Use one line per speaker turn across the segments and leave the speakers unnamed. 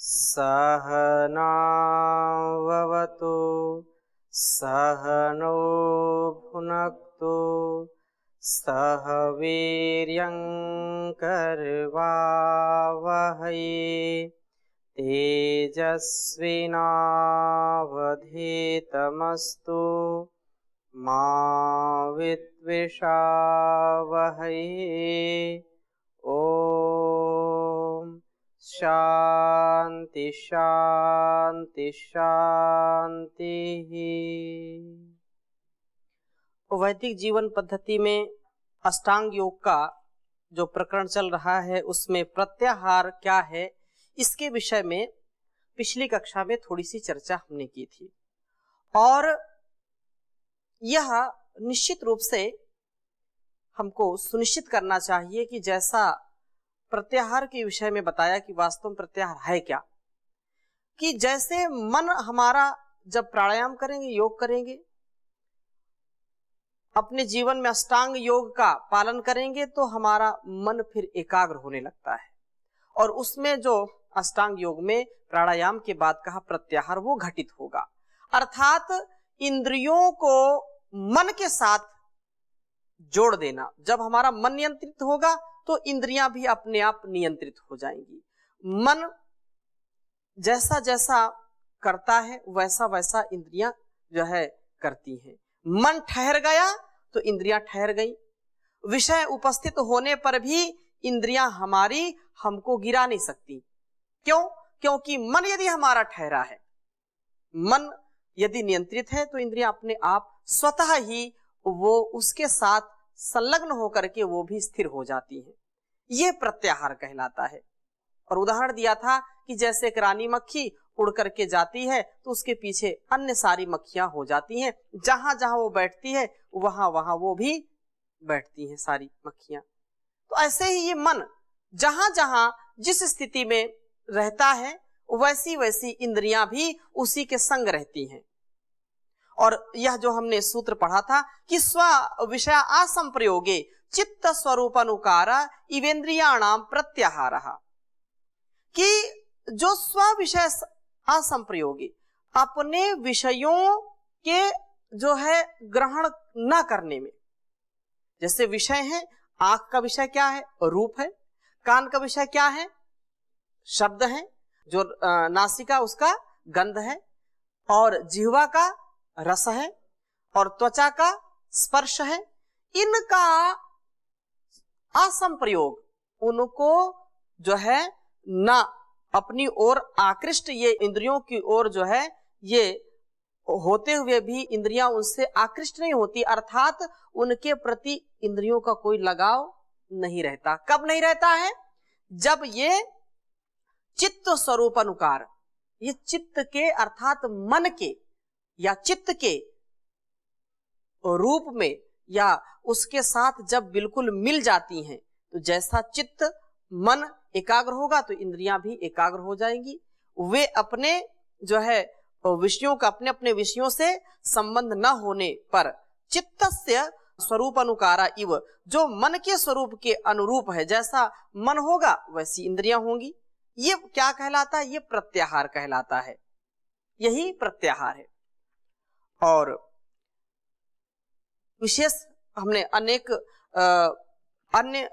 सहनाववतु सहनो भुनक्तु सह वीर्यङ्करवावहै तेजस्विनावधीतमस्तु मा विद्विषावहै। ओम शांति शांति शांति। वैदिक जीवन पद्धति में अष्टांग योग का जो प्रकरण चल रहा है उसमें प्रत्याहार क्या है, इसके विषय में पिछली कक्षा में थोड़ी सी चर्चा हमने की थी और यह निश्चित रूप से हमको सुनिश्चित करना चाहिए कि जैसा प्रत्याहार के विषय में बताया कि वास्तव में प्रत्याहार है क्या, कि जैसे मन हमारा जब प्राणायाम करेंगे, योग करेंगे, अपने जीवन में अष्टांग योग का पालन करेंगे तो हमारा मन फिर एकाग्र होने लगता है और उसमें जो अष्टांग योग में प्राणायाम के बाद कहा प्रत्याहार वो घटित होगा। अर्थात इंद्रियों को मन के साथ जोड़ देना। जब हमारा मन नियंत्रित होगा तो इंद्रियां भी अपने आप नियंत्रित हो जाएंगी। मन जैसा जैसा करता है वैसा वैसा इंद्रियां जो है करती हैं। मन ठहर गया तो इंद्रियां ठहर गई। विषय उपस्थित होने पर भी इंद्रियां हमारी हमको गिरा नहीं सकती। क्यों? क्योंकि मन यदि हमारा ठहरा है, मन यदि नियंत्रित है तो इंद्रियां अपने आप स्वतः ही वो उसके साथ संलग्न होकर के वो भी स्थिर हो जाती हैं। ये प्रत्याहार कहलाता है। और उदाहरण दिया था कि जैसे एक रानी मक्खी उड़ करके जाती है तो उसके पीछे अन्य सारी मक्खियां हो जाती हैं। जहां जहां वो बैठती है वहां वहां वो भी बैठती हैं सारी मक्खियां। तो ऐसे ही ये मन जहां जहां जिस स्थिति में रहता है वैसी वैसी इंद्रियां भी उसी के संग रहती हैं। और यह जो हमने सूत्र पढ़ा था कि स्व विषय असंप्रयोगे चित्त स्वरूपानुकार इवेन्द्रियाणाम प्रत्याहारः, कि जो स्व विषय असंप्रयोगी अपने विषयों के जो है ग्रहण न करने में, जैसे विषय है, आंख का विषय क्या है? रूप है। कान का विषय क्या है? शब्द है। जो नासिका उसका गंध है और जिह्वा का रस है और त्वचा का स्पर्श है। इनका असंप्रयोग, उनको जो है ना अपनी ओर आकृष्ट, ये इंद्रियों की ओर जो है ये होते हुए भी इंद्रियां उनसे आकृष्ट नहीं होती, अर्थात उनके प्रति इंद्रियों का कोई लगाव नहीं रहता। कब नहीं रहता है? जब ये चित्त स्वरूप अनुकार, ये चित्त के अर्थात मन के या चित्त के रूप में या उसके साथ जब बिल्कुल मिल जाती हैं, तो जैसा चित्त मन एकाग्र होगा तो इंद्रियां भी एकाग्र हो जाएंगी। वे अपने जो है विषयों का अपने अपने विषयों से संबंध न होने पर चित्तस्य स्वरूप अनुकारा इव, जो मन के स्वरूप के अनुरूप है, जैसा मन होगा वैसी इंद्रियां होंगी। ये क्या कहलाता है? ये प्रत्याहार कहलाता है। यही प्रत्याहार है। और विशेष हमने अनेक अन्य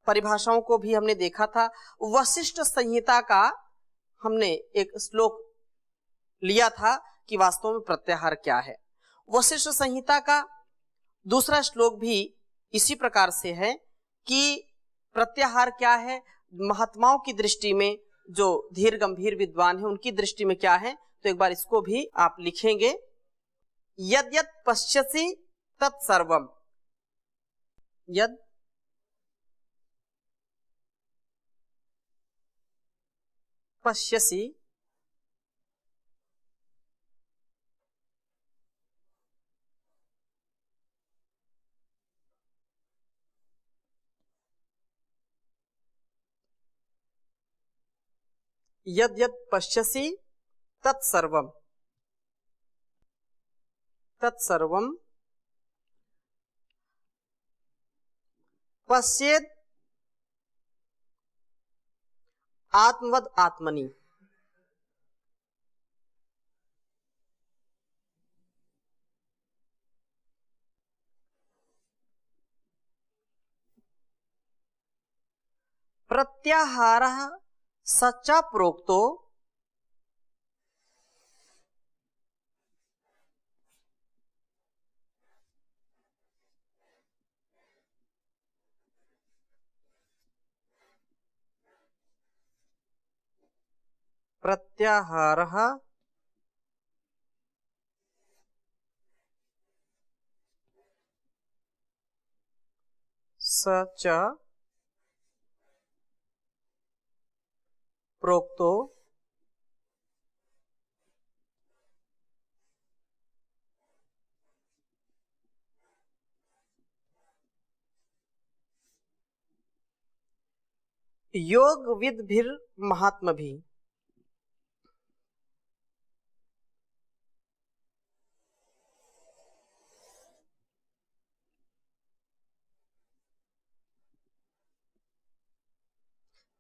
परिभाषाओं को भी हमने देखा था। वशिष्ठ संहिता का हमने एक श्लोक लिया था कि वास्तव में प्रत्याहार क्या है। वशिष्ठ संहिता का दूसरा श्लोक भी इसी प्रकार से है कि प्रत्याहार क्या है। महात्माओं की दृष्टि में, जो धीर गंभीर विद्वान है उनकी दृष्टि में क्या है, तो एक बार इसको भी आप लिखेंगे। यद यद पश्यसि तत्सर्वम, यद पश्यसि यद यद पश्यसि तत्सर्वम, तत्सर्वम पश्येद आत्मवद आत्मनि। प्रत्याहारः सच्चा प्रोक्तो प्रत्याहारः सच प्रोक्तो योगविद्भिर् महात्मभिः।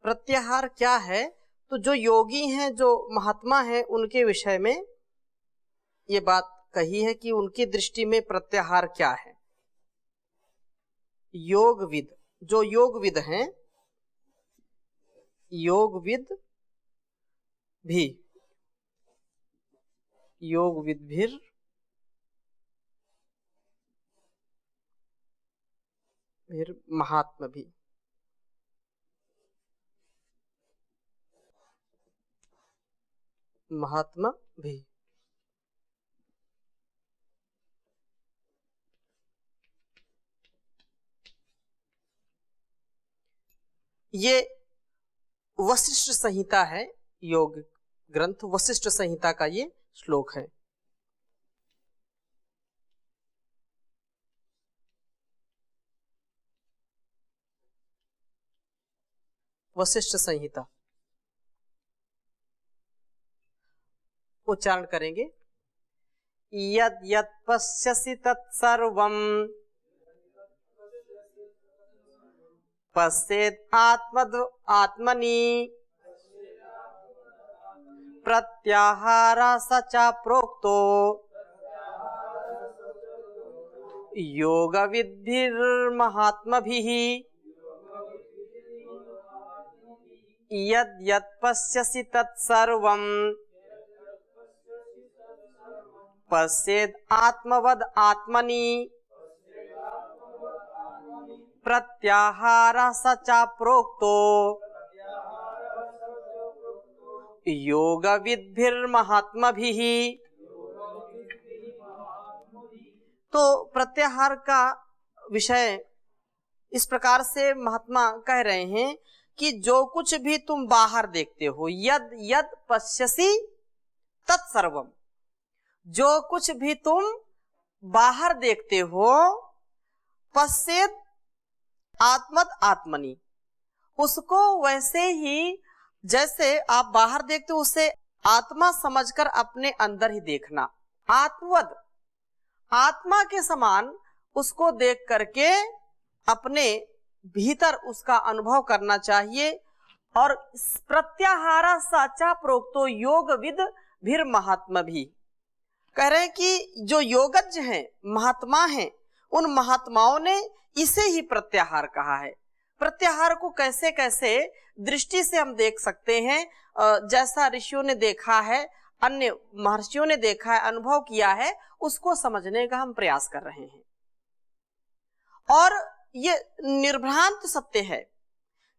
प्रत्याहार क्या है? तो जो योगी हैं, जो महात्मा हैं, उनके विषय में ये बात कही है कि उनकी दृष्टि में प्रत्याहार क्या है। योगविद, जो योगविद हैं, योगविद भी, योगविद्भिर महात्मा भी। महात्मा भी ये वशिष्ठ संहिता है, योग ग्रंथ वशिष्ठ संहिता का ये श्लोक है। वशिष्ठ संहिता उच्चारण करेंगे। यद यद पश्यसि तत्सर्वं पश्येत् आत्मनि प्रत्याहारः सचा प्रोक्तो योगविद्भिर्महात्मभिः। यद यद पश्यसि तत्सर्वं पश्येत् आत्मवद् आत्मनि प्रत्याहारः सचा प्रोक्तो योगविद्भिर्महात्मभिः। तो प्रत्याहार का विषय इस प्रकार से महात्मा कह रहे हैं कि जो कुछ भी तुम बाहर देखते हो, यद यद पश्यसि तत्सर्वम, जो कुछ भी तुम बाहर देखते हो, पश्येत् आत्मद आत्मनि, उसको वैसे ही जैसे आप बाहर देखते हो उसे आत्मा समझकर अपने अंदर ही देखना। आत्मवद, आत्मा के समान उसको देख करके अपने भीतर उसका अनुभव करना चाहिए। और प्रत्याहारा साचा प्रोक्तो योगविद भीर महात्मा भी कह रहे हैं कि जो योगज्ञ हैं, महात्मा हैं, उन महात्माओं ने इसे ही प्रत्याहार कहा है। प्रत्याहार को कैसे कैसे दृष्टि से हम देख सकते हैं, जैसा ऋषियों ने देखा है, अन्य महर्षियों ने देखा है, अनुभव किया है, उसको समझने का हम प्रयास कर रहे हैं। और ये निर्भ्रांत सत्य है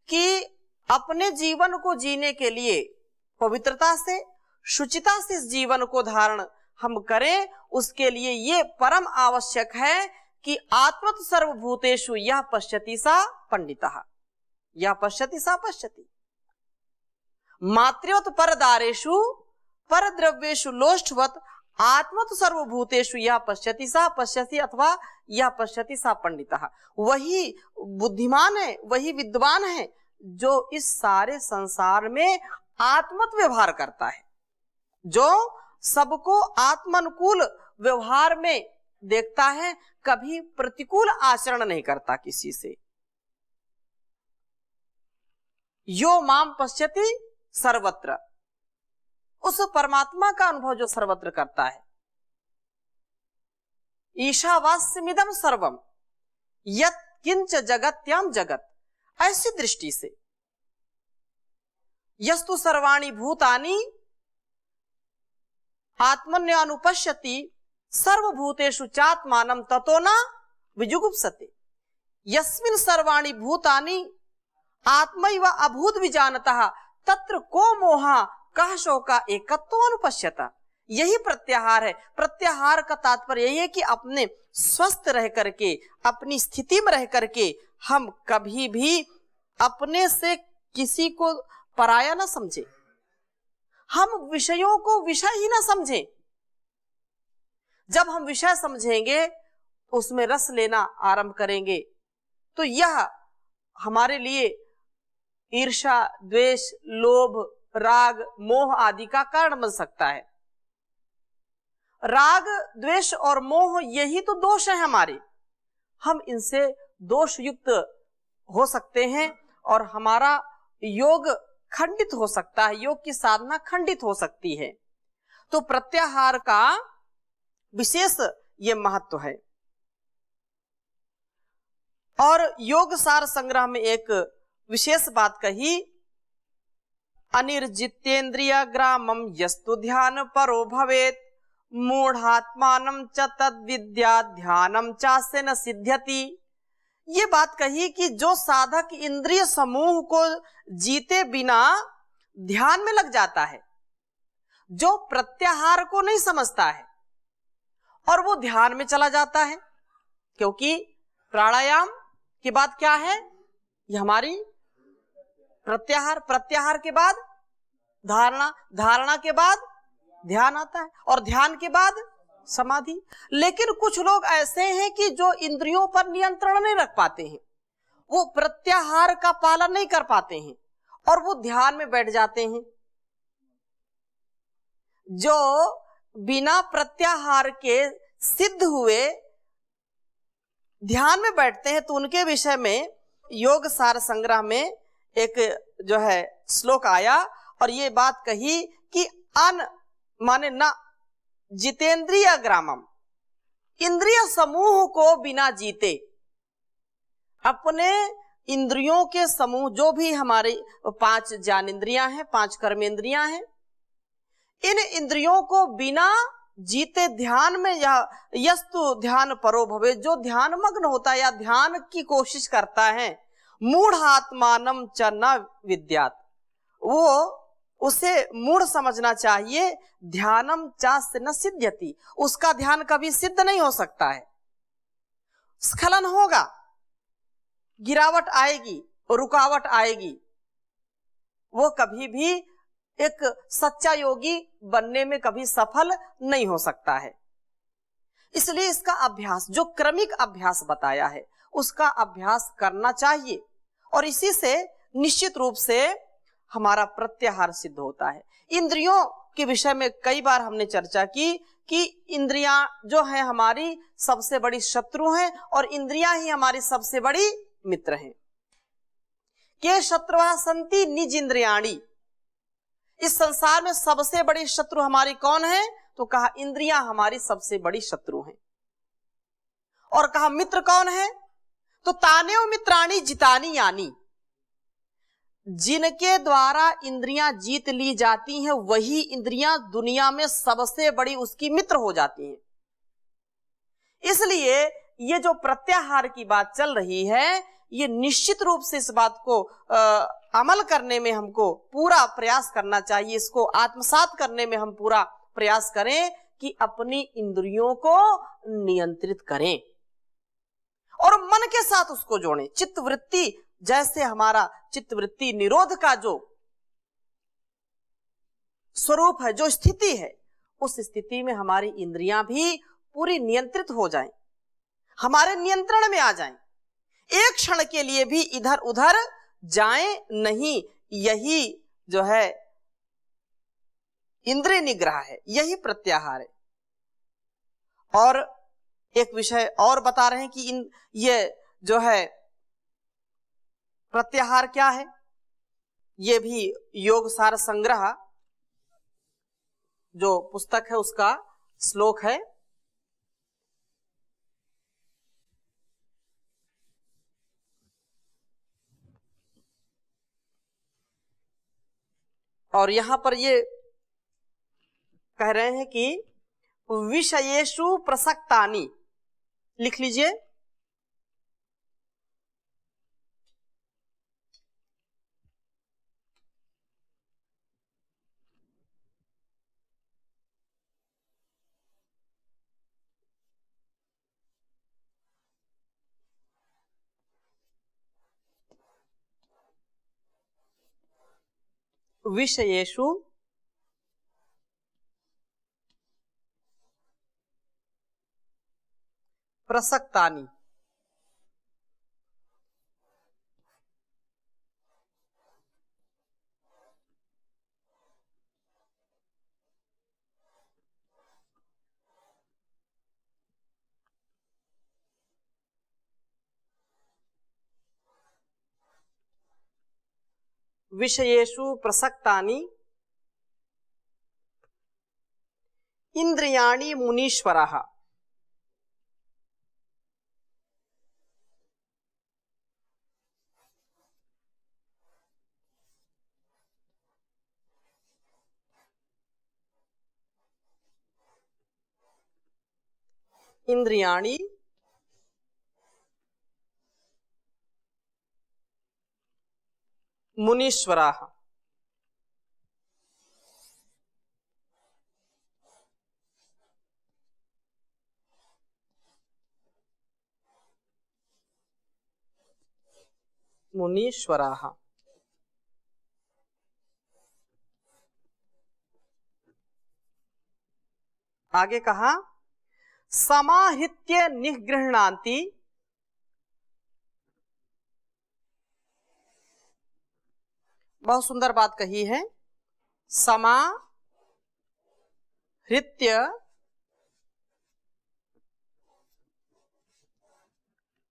कि अपने जीवन को जीने के लिए पवित्रता से, शुचिता से इस जीवन को धारण हम करें, उसके लिए ये परम आवश्यक है कि आत्मत सर्वभूतेषु यः पश्यति सा पंडितः, यः पश्यति सा पश्यति, मातृवत् परदारेषु परद्रव्येषु लोष्ठवत् आत्मत सर्वभूतेषु यः पश्यति सा पश्यति, अथवा यः पश्यति सा पंडितः। वही बुद्धिमान है, वही विद्वान है जो इस सारे संसार में आत्मत व्यवहार करता है, जो सबको आत्मानुकूल व्यवहार में देखता है, कभी प्रतिकूल आचरण नहीं करता किसी से। यो माम पश्यति सर्वत्र, उस परमात्मा का अनुभव जो सर्वत्र करता है। ईशावास्यमिदं सर्वम यत् किंच जगत्याम जगत, ऐसी दृष्टि से यस्तु सर्वाणि भूतानि आत्मन्यानुपश्यति सर्वभूतेषु चात्मानं ततो न विजुगुप्सते। यस्मिन् सर्वाणि भूतानि आत्मैव अभूत विजानतः तत्र को मोहा कः शोका एकत्वो अनुपश्यता। यही प्रत्याहार है। प्रत्याहार का तात्पर्य यही है कि अपने स्वस्थ रह करके, अपनी स्थिति में रह करके हम कभी भी अपने से किसी को पराया ना समझे, हम विषयों को विषय ही ना समझें। जब हम विषय समझेंगे, उसमें रस लेना आरंभ करेंगे, तो यह हमारे लिए ईर्ष्या, द्वेष, लोभ, राग, मोह आदि का कारण बन सकता है। राग, द्वेष और मोह यही तो दोष है हमारे। हम इनसे दोष युक्त हो सकते हैं और हमारा योग खंडित हो सकता है, योग की साधना खंडित हो सकती है। तो प्रत्याहार का विशेष ये महत्व है। और योग सार संग्रह में एक विशेष बात कही, अनिर्जितेन्द्रिय ग्रामम यस्तु ध्यान परो भवेत मूढ़ात्मानं च तद्विद्या ध्यानम चास्य न सिद्ध्यति। ये बात कही कि जो साधक इंद्रिय समूह को जीते बिना ध्यान में लग जाता है, जो प्रत्याहार को नहीं समझता है और वो ध्यान में चला जाता है, क्योंकि प्राणायाम के बाद क्या है, ये हमारी प्रत्याहार, प्रत्याहार के बाद धारणा, धारणा के बाद ध्यान आता है और ध्यान के बाद समाधि। लेकिन कुछ लोग ऐसे हैं कि जो इंद्रियों पर नियंत्रण नहीं रख पाते हैं, वो प्रत्याहार का पालन नहीं कर पाते हैं और वो ध्यान में बैठ जाते हैं। जो बिना प्रत्याहार के सिद्ध हुए ध्यान में बैठते हैं, तो उनके विषय में योग सार संग्रह में एक जो है श्लोक आया और ये बात कही कि अन माने न जितेंद्रिय ग्रामम, इंद्रिय समूह को बिना जीते, अपने इंद्रियों के समूह, जो भी हमारे 5 ज्ञानेंद्रियां हैं, 5 कर्मेंद्रियां हैं, इन इंद्रियों को बिना जीते ध्यान में, या यस्तु ध्यान परो भवे, जो ध्यान मग्न होता है या ध्यान की कोशिश करता है, मूढ़ आत्मानम च न विद्यात, वो उसे मूढ़ समझना चाहिए, ध्यानम चास्य न सिद्ध्यति, उसका ध्यान कभी सिद्ध नहीं हो सकता है। स्खलन होगा, गिरावट आएगी, रुकावट आएगी, वो कभी भी एक सच्चा योगी बनने में कभी सफल नहीं हो सकता है। इसलिए इसका अभ्यास, जो क्रमिक अभ्यास बताया है, उसका अभ्यास करना चाहिए और इसी से निश्चित रूप से हमारा प्रत्याहार सिद्ध होता है। इंद्रियों के विषय में कई बार हमने चर्चा की कि इंद्रियां जो है हमारी सबसे बड़ी शत्रु हैं और इंद्रियां ही हमारी सबसे बड़ी मित्र हैं। के शत्रुः सन्ति निज इंद्रियाणि, इस संसार में सबसे बड़ी शत्रु हमारी कौन है, तो कहा इंद्रियां हमारी सबसे बड़ी शत्रु हैं। और कहा मित्र कौन है, तो तानेव मित्राणि जितानि यानि, जिनके द्वारा इंद्रियां जीत ली जाती हैं वही इंद्रियां दुनिया में सबसे बड़ी उसकी मित्र हो जाती हैं। इसलिए ये जो प्रत्याहार की बात चल रही है, ये निश्चित रूप से इस बात को अमल करने में हमको पूरा प्रयास करना चाहिए, इसको आत्मसात करने में हम पूरा प्रयास करें कि अपनी इंद्रियों को नियंत्रित करें और मन के साथ उसको जोड़ें। चित्त वृत्ति, जैसे हमारा चित्त वृत्ति निरोध का जो स्वरूप है, जो स्थिति है, उस स्थिति में हमारी इंद्रियां भी पूरी नियंत्रित हो जाएं, हमारे नियंत्रण में आ जाएं, एक क्षण के लिए भी इधर उधर जाएं नहीं। यही जो है इंद्रिय निग्रह है, यही प्रत्याहार है। और एक विषय और बता रहे हैं कि ये जो है प्रत्याहार क्या है, ये भी योग सार संग्रह जो पुस्तक है उसका श्लोक है। और यहां पर ये कह रहे हैं कि विषयेषु प्रसक्तानि, लिख लीजिए। विषयेषु प्रसक्तानि, विषयेषु प्रसक्तानि इंद्रियाणि मुनीश्वरः। इंद्रियाणि मुनीश्वराः। मुनीश्वराः। आगे कहा समाहृत्य निगृह्णान्ति, बहुत सुंदर बात कही है।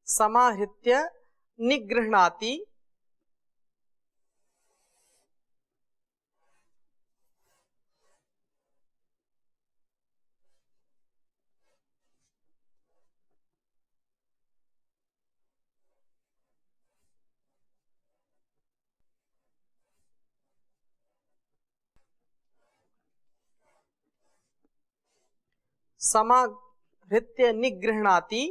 समाहृत्य निगृह्णाति, समाहृत्य निगृह्णाति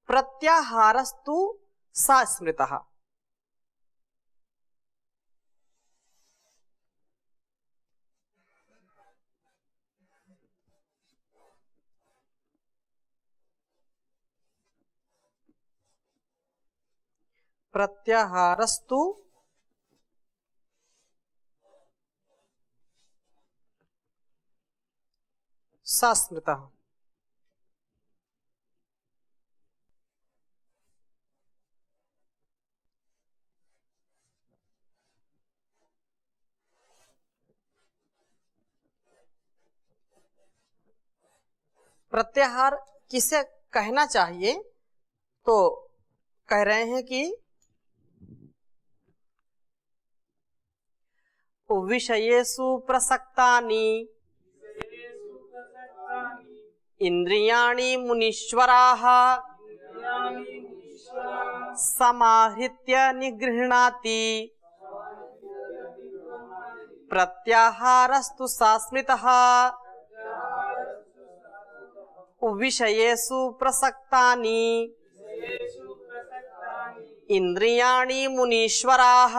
प्रत्याहारस्तु सा स्मृतः। प्रत्याहारस्तु सा स्मृतः। प्रत्याहार किसे कहना चाहिए? तो कह रहे हैं कि विषयेषु प्रसक्तानि इंद्रियाणि मुनीश्वराः समाहृत्य निगृह्णाति प्रत्याहारस्तु सा स्मृतः। विषयेषु प्रसक्तानि इंद्रियाणि मुनीश्वराः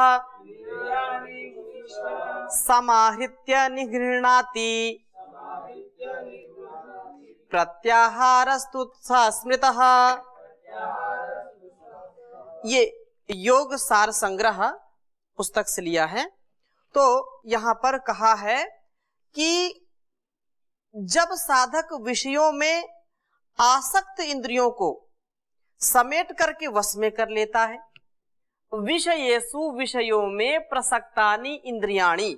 समाहृत्य निगृह्णाति प्रत्याहारस्तु सा स्मृतः। ये योग सार संग्रह पुस्तक से लिया है। तो यहाँ पर कहा है कि जब साधक विषयों में आसक्त इंद्रियों को समेट करके वश में कर लेता है, विषयेषु विषयों में प्रसक्तानि इंद्रियाणि,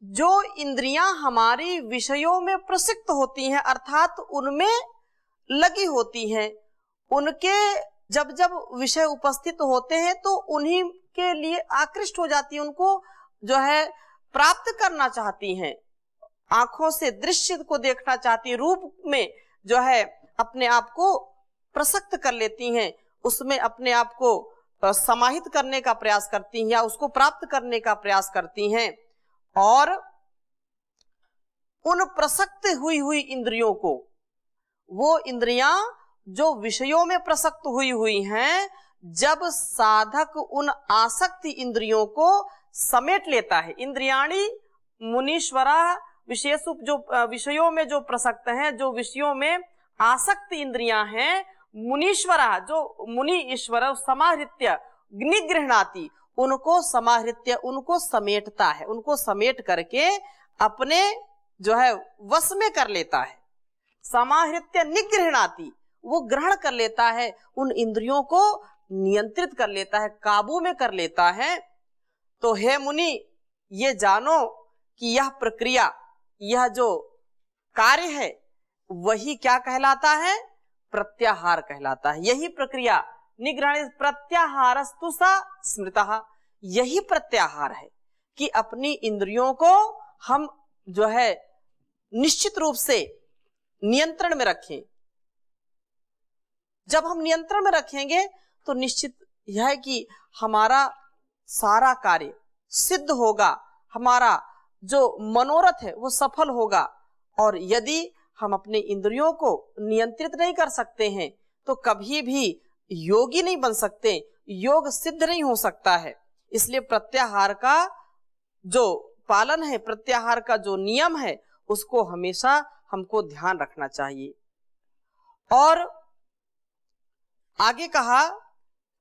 जो इंद्रियां हमारी विषयों में प्रसिक्त होती हैं अर्थात उनमें लगी होती हैं, उनके जब जब विषय उपस्थित होते हैं तो उन्हीं के लिए आकृष्ट हो जाती है, उनको जो है प्राप्त करना चाहती हैं, आंखों से दृश्य को देखना चाहती, रूप में जो है अपने आप को प्रसक्त कर लेती हैं, उसमें अपने आप को समाहित करने का प्रयास करती हैं या उसको प्राप्त करने का प्रयास करती हैं, और उन प्रसक्त हुई इंद्रियों को, वो इंद्रियां जो विषयों में प्रसक्त हुई हैं, जब साधक उन आसक्ति इंद्रियों को समेट लेता है, इंद्रियाणी मुनीश्वरा विशेष, जो विषयों में जो प्रसक्त हैं, जो विषयों में आसक्त इंद्रियां हैं, मुनीश्वरा जो मुनि ईश्वर समाहृत्य निगृह्णाति, उनको समाहृत्य, उनको समेटता है, उनको समेट करके अपने जो है वश में कर लेता है। समाहृत्य निगृह्णाति, वो ग्रहण कर लेता है, उन इंद्रियों को नियंत्रित कर लेता है, काबू में कर लेता है। तो हे मुनि, ये जानो कि यह प्रक्रिया, यह जो कार्य है, वही क्या कहलाता है? प्रत्याहार कहलाता है। यही प्रक्रिया निग्रहण प्रत्याहारस्तु सा स्मृतः, यही प्रत्याहार है कि अपनी इंद्रियों को हम जो है निश्चित रूप से नियंत्रण में रखें। जब हम नियंत्रण में रखेंगे तो निश्चित यह है कि हमारा सारा कार्य सिद्ध होगा, हमारा जो मनोरथ है वो सफल होगा। और यदि हम अपने इंद्रियों को नियंत्रित नहीं कर सकते हैं तो कभी भी योगी नहीं बन सकते, योग सिद्ध नहीं हो सकता है। इसलिए प्रत्याहार का जो पालन है, प्रत्याहार का जो नियम है, उसको हमेशा हमको ध्यान रखना चाहिए। और आगे कहा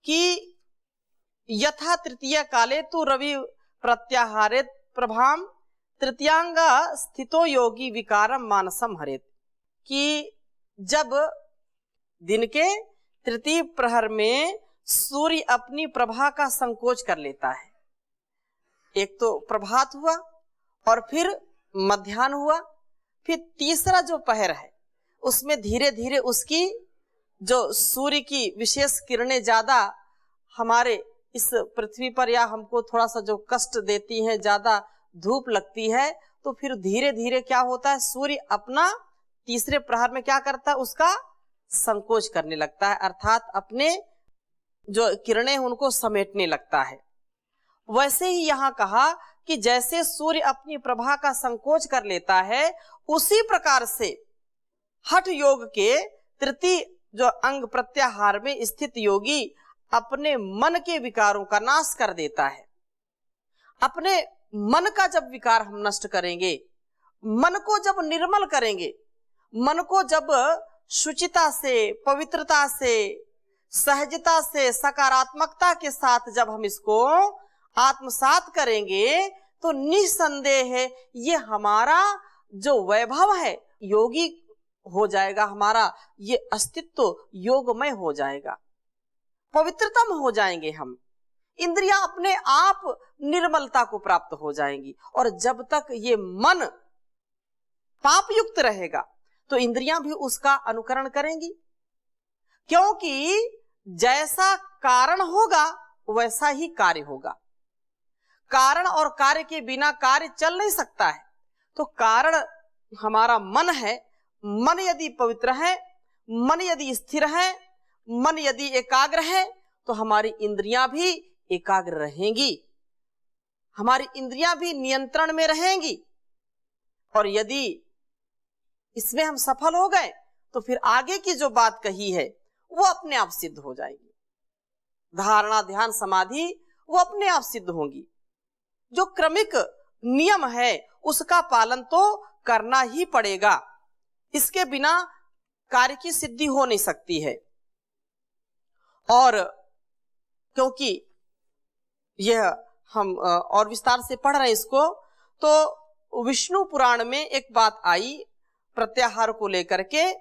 कि यथा तृतीय काले तु रवि प्रत्याहारे प्रभाम तृतीयांगा स्थितो योगी विकारम मानसम हरेत, कि जब दिन के तृतीय प्रहर में सूर्य अपनी प्रभा का संकोच कर लेता है, एक तो प्रभात हुआ और फिर मध्याह्न हुआ, फिर तीसरा जो पहर है उसमें धीरे धीरे उसकी जो सूर्य की विशेष किरणें ज्यादा हमारे इस पृथ्वी पर या हमको थोड़ा सा जो कष्ट देती हैं, ज्यादा धूप लगती है, तो फिर धीरे धीरे क्या होता है, सूर्य अपना तीसरे प्रहर में क्या करता है, उसका संकोच करने लगता है, अर्थात अपने जो किरणें उनको समेटने लगता है। वैसे ही यहाँ कहा कि जैसे सूर्य अपनी प्रभा का संकोच कर लेता है, उसी प्रकार से हठ योग के तृतीय जो अंग प्रत्याहार में स्थित योगी अपने मन के विकारों का नाश कर देता है। अपने मन का जब विकार हम नष्ट करेंगे, मन को जब निर्मल करेंगे, मन को जब शुचिता से, पवित्रता से, सहजता से, सकारात्मकता के साथ जब हम इसको आत्मसात करेंगे, तो निसंदेह है ये हमारा जो वैभव है योगी हो जाएगा, हमारा ये अस्तित्व योगमय हो जाएगा, पवित्रतम हो जाएंगे हम, इंद्रियां अपने आप निर्मलता को प्राप्त हो जाएंगी। और जब तक ये मन पाप युक्त रहेगा तो इंद्रियां भी उसका अनुकरण करेंगी, क्योंकि जैसा कारण होगा वैसा ही कार्य होगा। कारण और कार्य के बिना कार्य चल नहीं सकता है। तो कारण हमारा मन है, मन यदि पवित्र है, मन यदि स्थिर है, मन यदि एकाग्र है, तो हमारी इंद्रियां भी एकाग्र रहेंगी, हमारी इंद्रियां भी नियंत्रण में रहेंगी। और यदि इसमें हम सफल हो गए तो फिर आगे की जो बात कही है वो अपने आप सिद्ध हो जाएगी। धारणा, ध्यान, समाधि वो अपने आप सिद्ध होंगी। जो क्रमिक नियम है उसका पालन तो करना ही पड़ेगा, इसके बिना कार्य की सिद्धि हो नहीं सकती है। और क्योंकि यह हम और विस्तार से पढ़ रहे हैं इसको, तो विष्णु पुराण में एक बात आई प्रत्याहार को लेकर के,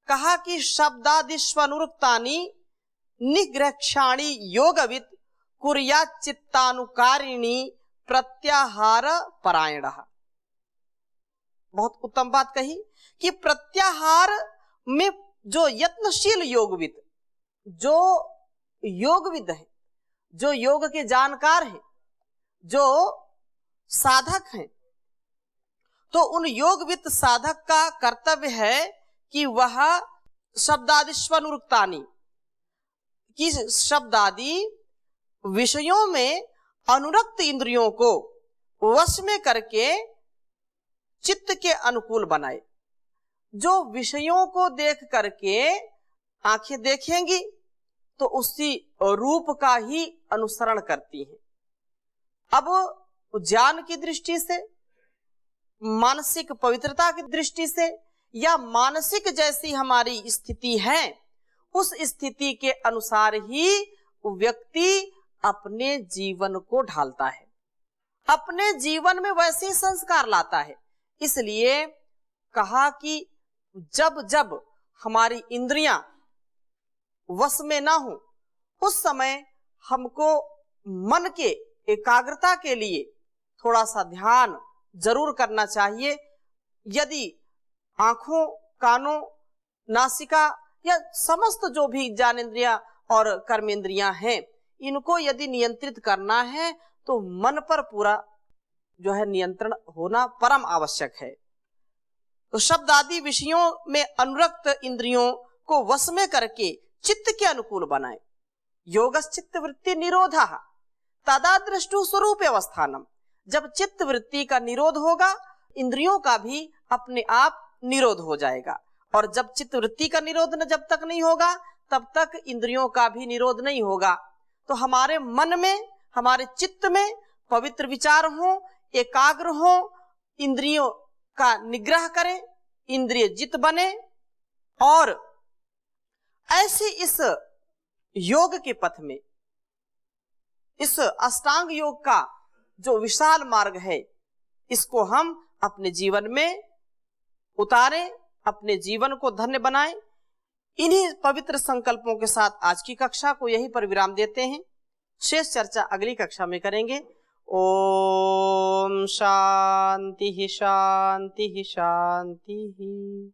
कहा कि शब्दादिष्वनुरुक्तानि निग्रक्षाणि योगविद कुर्यात् चित्तानुकारिणी प्रत्याहार परायणः। बहुत उत्तम बात कही कि प्रत्याहार में जो यत्नशील योगविद, जो योगविद है, जो योग के जानकार हैं, जो साधक हैं, तो उन योगविद साधक का कर्तव्य है कि वह शब्दादिष्वनुरुक्तानि, कि शब्दादि विषयों में अनुरक्त इंद्रियों को वश में करके चित्त के अनुकूल बनाए। जो विषयों को देख करके आंखें देखेंगी तो उसी रूप का ही अनुसरण करती हैं। अब ज्ञान की दृष्टि से, मानसिक पवित्रता की दृष्टि से, या मानसिक जैसी हमारी स्थिति है, उस स्थिति के अनुसार ही व्यक्ति अपने जीवन को ढालता है, अपने जीवन में वैसे संस्कार लाता है। इसलिए कहा कि जब जब हमारी इंद्रियां वश में ना हो, उस समय हमको मन के एकाग्रता के लिए थोड़ा सा ध्यान जरूर करना चाहिए। यदि आंखों, कानों, नासिका या समस्त जो भी ज्ञानेंद्रियां और कर्मेंद्रियां हैं, इनको यदि नियंत्रित करना है तो मन पर पूरा जो है नियंत्रण होना परम आवश्यक है। तो शब्द आदि विषयों में अनुरक्त इंद्रियों को वश में करके चित्त के अनुकूल बनाए। योगश्चित्त वृत्ति निरोधः तदा दृष्टु स्वरूप अवस्थानम। जब चित्त वृत्ति का निरोध होगा, इंद्रियों का भी अपने आप निरोध हो जाएगा। और जब चित्त वृत्ति का निरोध जब तक नहीं होगा, तब तक इंद्रियों का भी निरोध नहीं होगा। तो हमारे मन में, हमारे चित्त में पवित्र विचार हो, एकाग्र हो, इंद्रियों का निग्रह करें, इंद्रिय जित बने, और ऐसे इस योग के पथ में, इस अष्टांग योग का जो विशाल मार्ग है, इसको हम अपने जीवन में उतारें, अपने जीवन को धन्य बनाएं। इन्हीं पवित्र संकल्पों के साथ आज की कक्षा को यहीं पर विराम देते हैं। शेष चर्चा अगली कक्षा में करेंगे। ओम शांति शांति शांति।